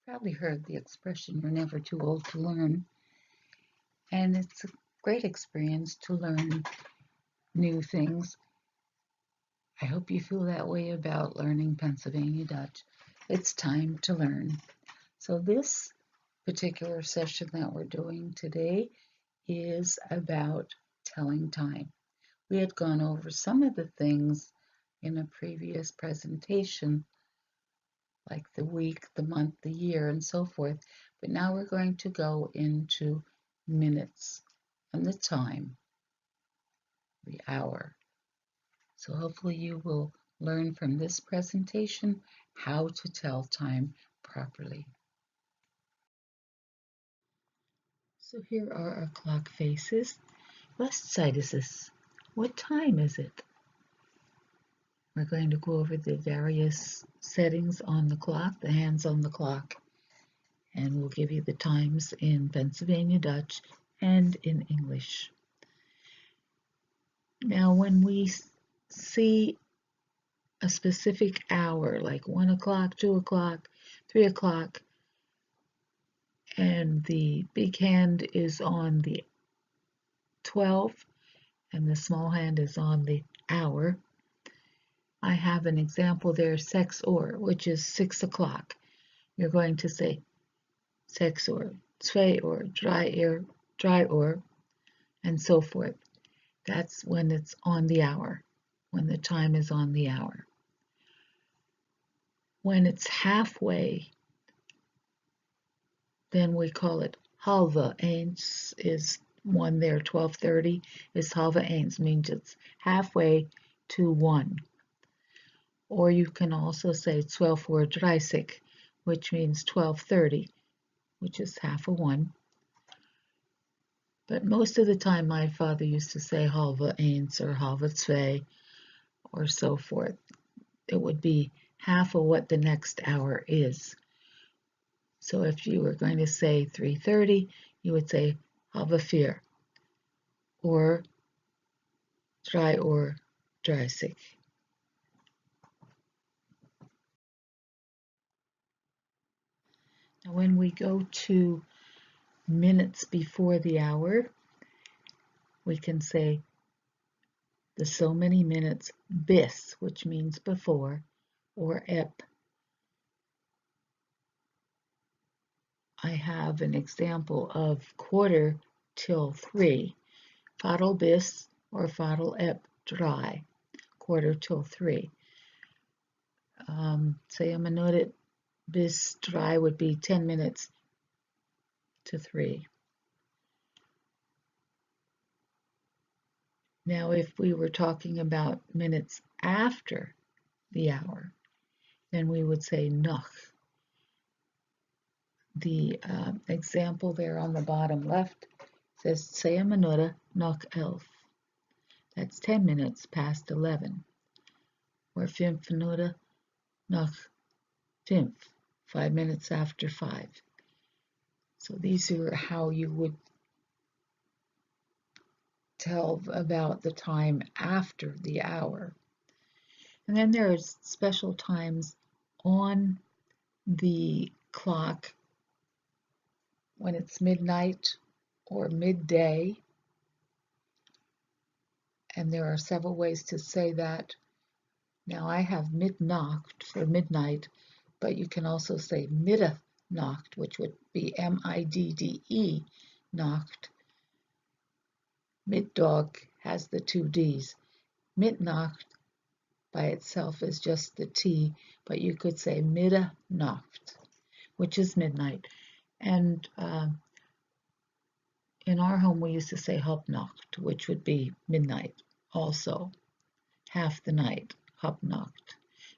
Probably heard the expression, you're never too old to learn. And it's a great experience to learn new things. I hope you feel that way about learning Pennsylvania Dutch. It's time to learn. So this particular session that we're doing today is about telling time. We had gone over some of the things in a previous presentation, like the week, the month, the year, and so forth. But now we're going to go into minutes and the time, the hour. So hopefully you will learn from this presentation how to tell time properly. So here are our clock faces. Left side is this. What time is it? We're going to go over the various settings on the clock, the hands on the clock, and we'll give you the times in Pennsylvania Dutch and in English. Now, when we see a specific hour, like 1 o'clock, 2 o'clock, 3 o'clock, and the big hand is on the 12 and the small hand is on the hour, I have an example there, 6 or, which is 6 o'clock. You're going to say 6 or, 2 or, 3 or, and so forth. That's when it's on the hour, when the time is on the hour. When it's halfway, then we call it halve eens is one there, 12:30 is halve eens, means it's halfway to 1. Or you can also say 12:30, which means 12:30, which is half a 1. But most of the time my father used to say halve eens or halve twee or so forth. It would be half of what the next hour is. So if you were going to say 3:30, you would say halve vier or 3:30. Now when we go to minutes before the hour, we can say the so many minutes bis, which means before, or ep. I have an example of 2:45, fadel bis or fadel ep dry, 2:45. Say a minute bis dry would be 10 minutes to 3. Now, if we were talking about minutes after the hour, then we would say noch. The example there on the bottom left says 10 minuten nach 11. That's 10 minutes past 11. Or 5 minuten nach 5, 5 minutes after 5. So these are how you would tell about the time after the hour. And then there's special times on the clock when it's midnight or midday. And there are several ways to say that. Now I have Midnacht for midnight, but you can also say Middernacht, which would be M-I-D-D-E, Nacht. Middog has the 2 D's. Midnacht by itself is just the T, but you could say Middernacht, which is midnight. And in our home we used to say Halbnacht, which would be midnight also, half the night, Halbnacht.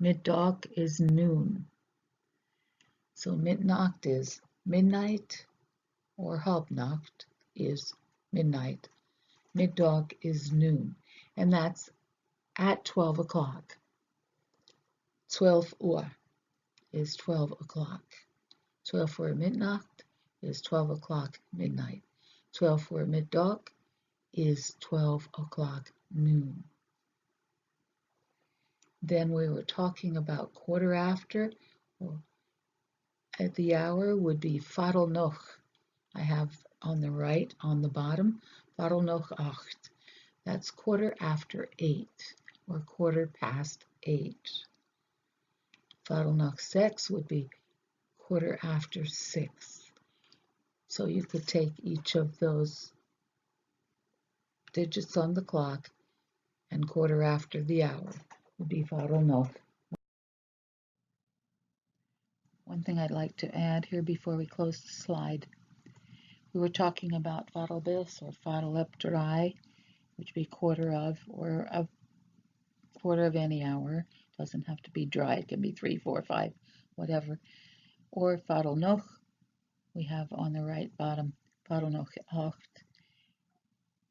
Middog is noon. So Midnacht is midnight, or Halbnacht is midnight. Middog is noon, and that's at 12 o'clock. 12 Uhr is 12 o'clock. 12 Uhr Midnacht is 12 o'clock midnight. 12 Uhr Mittag is 12 o'clock noon. Then we were talking about quarter after, or At the hour would be Fadl noch. I have on the right, on the bottom, Fadl noch acht. That's 8:15 or 8:15. Fadl noch sechs would be 6:15. So you could take each of those digits on the clock and quarter after the hour would be Fadl noch. One thing I'd like to add here before we close the slide. We were talking about Fadl bis or Fadl up dry, which would be quarter of or a quarter of any hour. Doesn't have to be dry. It can be 3, 4, 5, whatever. Or Fadl noch. We have on the right bottom Fadl noch acht.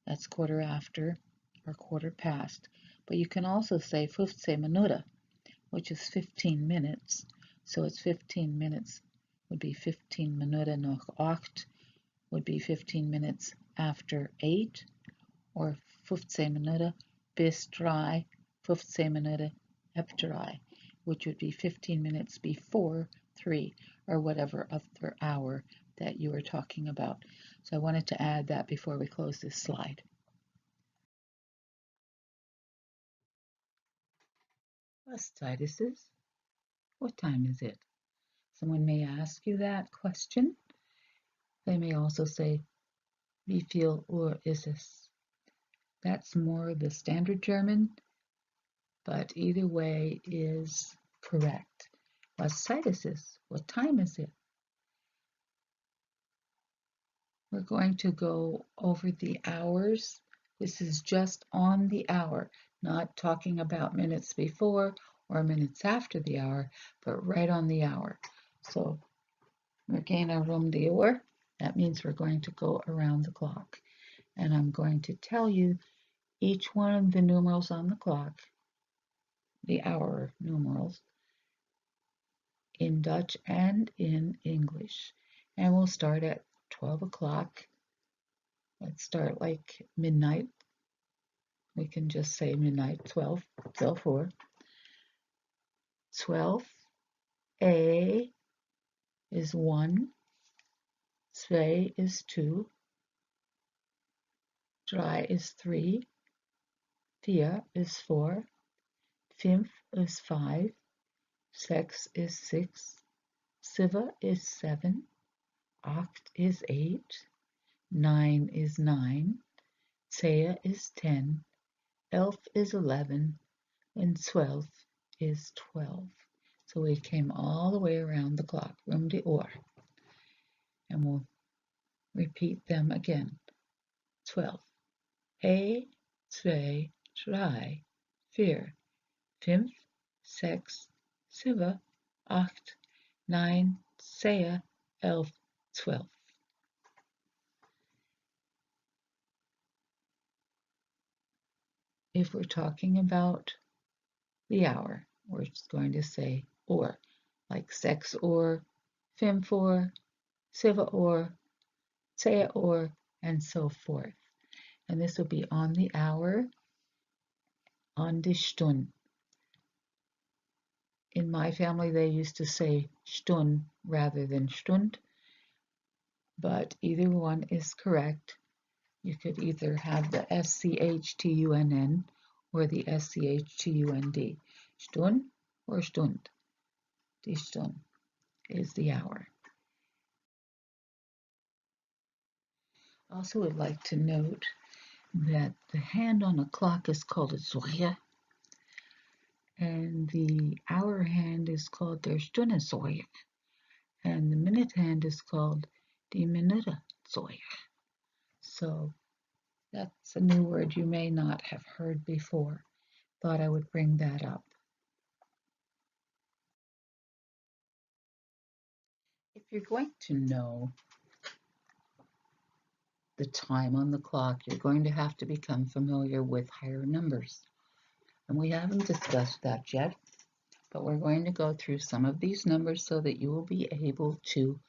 That's quarter after or quarter past. But you can also say 15 Minuten, which is 15 minutes. So it's 15 minutes would be 15 Minuten noch acht, would be 15 minutes after 8, or 15 Minuten bis 3, 15 Minuten ab 3, which would be 15 minutes before 3, or whatever other hour that you were talking about. So I wanted to add that before we close this slide. Was Zeit ist es? What time is it? Someone may ask you that question. They may also say, Wie viel Uhr ist es? That's more the standard German, but either way is correct. Was Zeit ist es? What time is it? We're going to go over the hours. This is just on the hour, not talking about minutes before or minutes after the hour, but right on the hour. So we're going around the hour. That means we're going to go around the clock. And I'm going to tell you each one of the numerals on the clock, the hour numerals, in Dutch and in English. And we'll start at 12 o'clock. Let's start like midnight. We can just say midnight, 12, 4. 12, A is 1, 2 is 2, 3 is 3, 4 is 4, 5 is 5, 6 is 6, 7 is 7, 8 is 8, 9 is 9, 10 is 10, 11 is 11, and 12 is 12. So we came all the way around the clock, room de or. And we'll repeat them again. 12. 1, 2, 3, 4, 5, 6, 7, 8, 9, 10, 11, 12. If we're talking about the hour, we're just going to say or, like 6 or, 5 or, 7 or, 10 or, and so forth. And this will be on the hour, on die Stunde. In my family, they used to say Stund rather than Stund, but either one is correct. You could either have the SCHTUNN or the SCHTUND. Stund or Stund. Die Stunde is the hour. Also would like to note that the hand on a clock is called a Säule, and the hour hand is called der Stundensäule, and the minute hand is called die Minutensäule. So that's a new word you may not have heard before. Thought I would bring that up. If you're going to know the time on the clock, you're going to have to become familiar with higher numbers. And we haven't discussed that yet, but we're going to go through some of these numbers so that you will be able to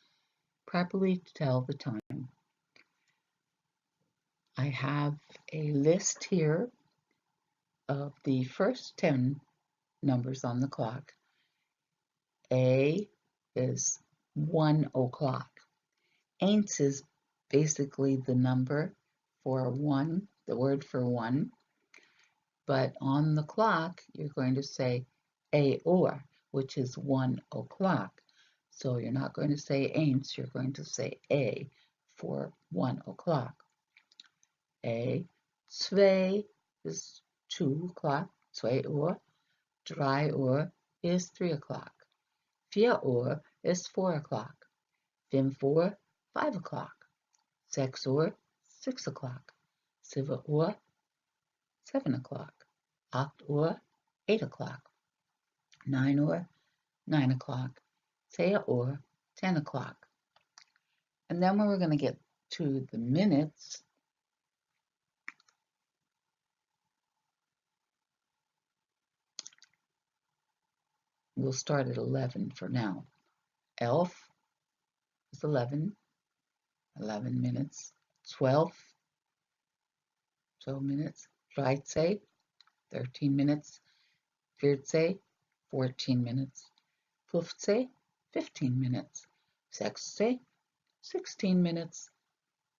properly tell the time. I have a list here of the first 10 numbers on the clock. A is 1 o'clock. Eins is basically the number for 1, the word for 1, but on the clock, you're going to say a or, which is 1 o'clock. So you're not going to say eins, you're going to say a for 1 o'clock. A, zwei is 2 o'clock, 2 Uhr. 3 Uhr is 3 o'clock. 4 Uhr is 4 o'clock. 5 Uhr, 5 o'clock. 6 Uhr, 6 o'clock. 7 Uhr, 7 o'clock. 8 Uhr, 8 o'clock. 9 Uhr, 9 o'clock. 10 Uhr, 10 o'clock. And then when we're going to get to the minutes, we'll start at 11 for now. Elf is 11 minutes. 12 minutes. 13, 13 minutes. 14, 14 minutes. 15, 15 minutes. 16, 16 minutes.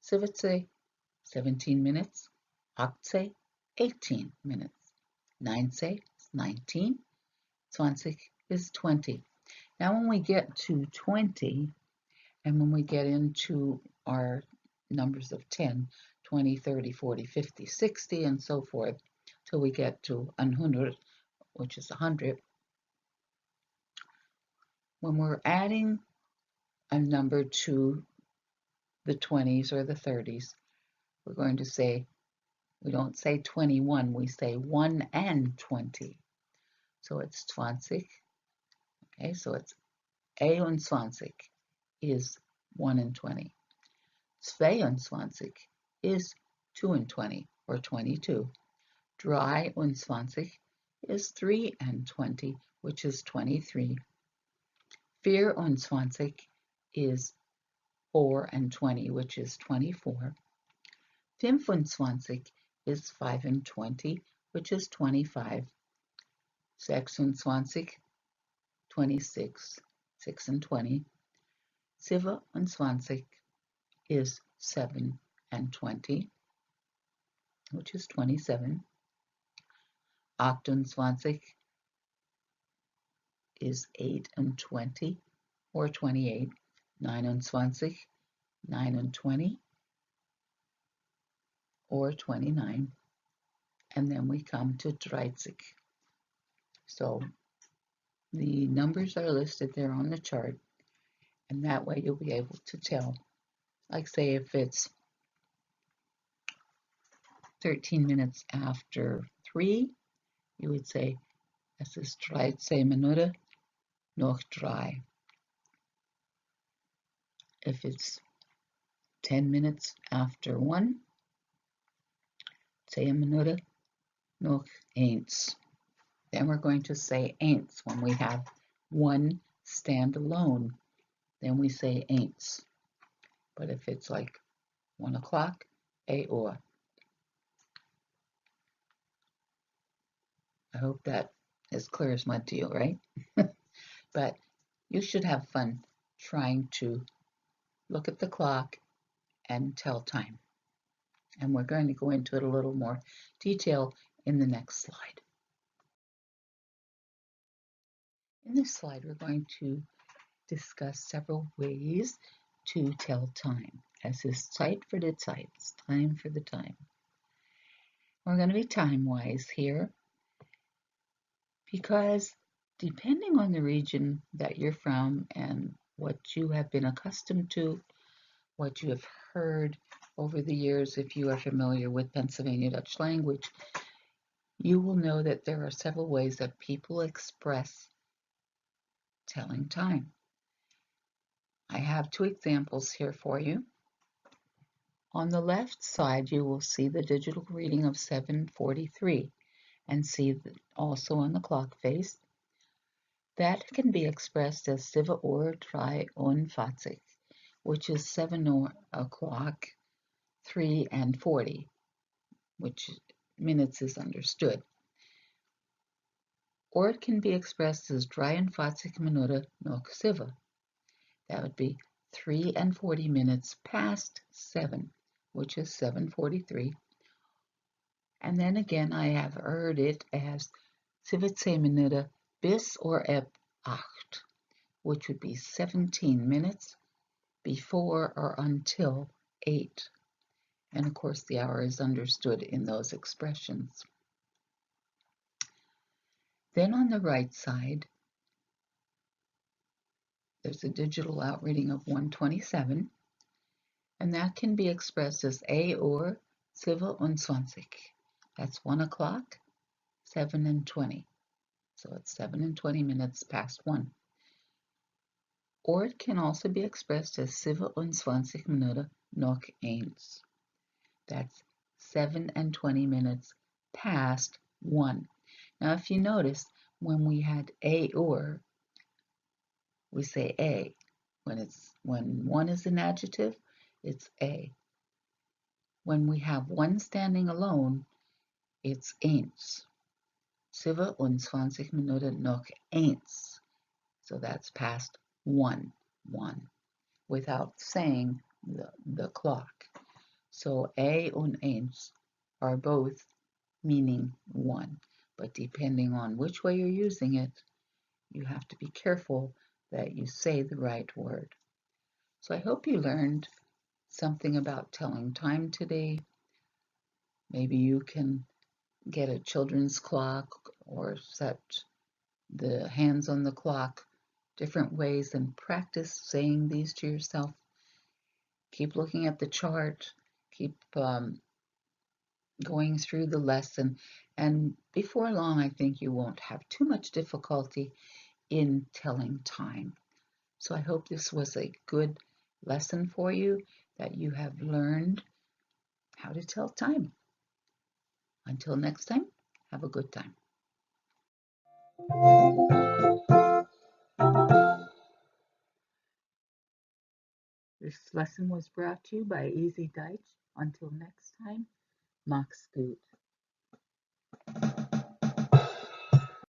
17, 17 minutes. 18, 18 minutes. 19 is 19. 20 is 20. Now when we get to 20, and when we get into our numbers of 10, 20, 30, 40, 50, 60, and so forth, till we get to 100, which is 100, when we're adding a number to the 20s or the 30s, we're going to say, we don't say 21, we say 1 and 20. So it's 20. Okay, so it's 21 is 1 and 20. 22 is 2 and 20, or 22. 23 is 3 and 20, which is 23. 24 is 4 and 20, which is 24. 25 is 5 and 20, which is 25. 26, 26, 6 and 20. 27 is 7 and 20, which is 27. 28 is 8 and 20, or 28. 29, 9 and 20, or 29. And then we come to 30. So the numbers are listed there on the chart, and that way you'll be able to tell. Like say if it's 13 minutes after 3, you would say, es ist 13 Minuten noch 3. If it's 10 minutes after 1, 10 Minuten noch 1. Then we're going to say eins when we have 1 standalone. Then we say eins. But if it's like 1 o'clock, a or. I hope that is clear as mud to you, right? But you should have fun trying to look at the clock and tell time. And we're going to go into it a little more detail in the next slide. In this slide, we're going to discuss several ways to tell time. Es ist Zeit für die Zeit. It's time for the time. We're going to be time-wise here because depending on the region that you're from and what you have been accustomed to, what you have heard over the years, if you are familiar with Pennsylvania Dutch language, you will know that there are several ways that people express telling time. I have 2 examples here for you. On the left side, you will see the digital reading of 7:43 and see that also on the clock face. That can be expressed as 7:43, which is 7 o'clock, 3 and 40, which minutes is understood. Or it can be expressed as 43 Minuten noch 7, That would be 3 and 40 minutes past 7, which is 7:43. And then again, I have heard it as 17 minuten bis or eb 8, which would be 17 minutes before or until 8. And of course, the hour is understood in those expressions. Then on the right side, there's a digital outreading of 1:27, and that can be expressed as A or 27. That's 1 o'clock, 7 and 20. So it's 7 and 20 minutes past 1. Or it can also be expressed as 27 minuten nog 1. That's 7 and 20 minutes past 1. Now, if you notice, when we had A or, we say A. When one is an adjective, it's A. When we have one standing alone, it's eins. 27 minuten nog 1. So that's past 1, without saying the clock. So A und eins are both meaning 1, but depending on which way you're using it, you have to be careful that you say the right word. So I hope you learned something about telling time today. Maybe you can get a children's clock or set the hands on the clock different ways and practice saying these to yourself. Keep looking at the chart, keep going through the lesson, and before long I think you won't have too much difficulty in telling time. So I hope this was a good lesson for you, that you have learned how to tell time. Until next time, have a good time. This lesson was brought to you by Easy Deitsch. Until next time, mach's gut.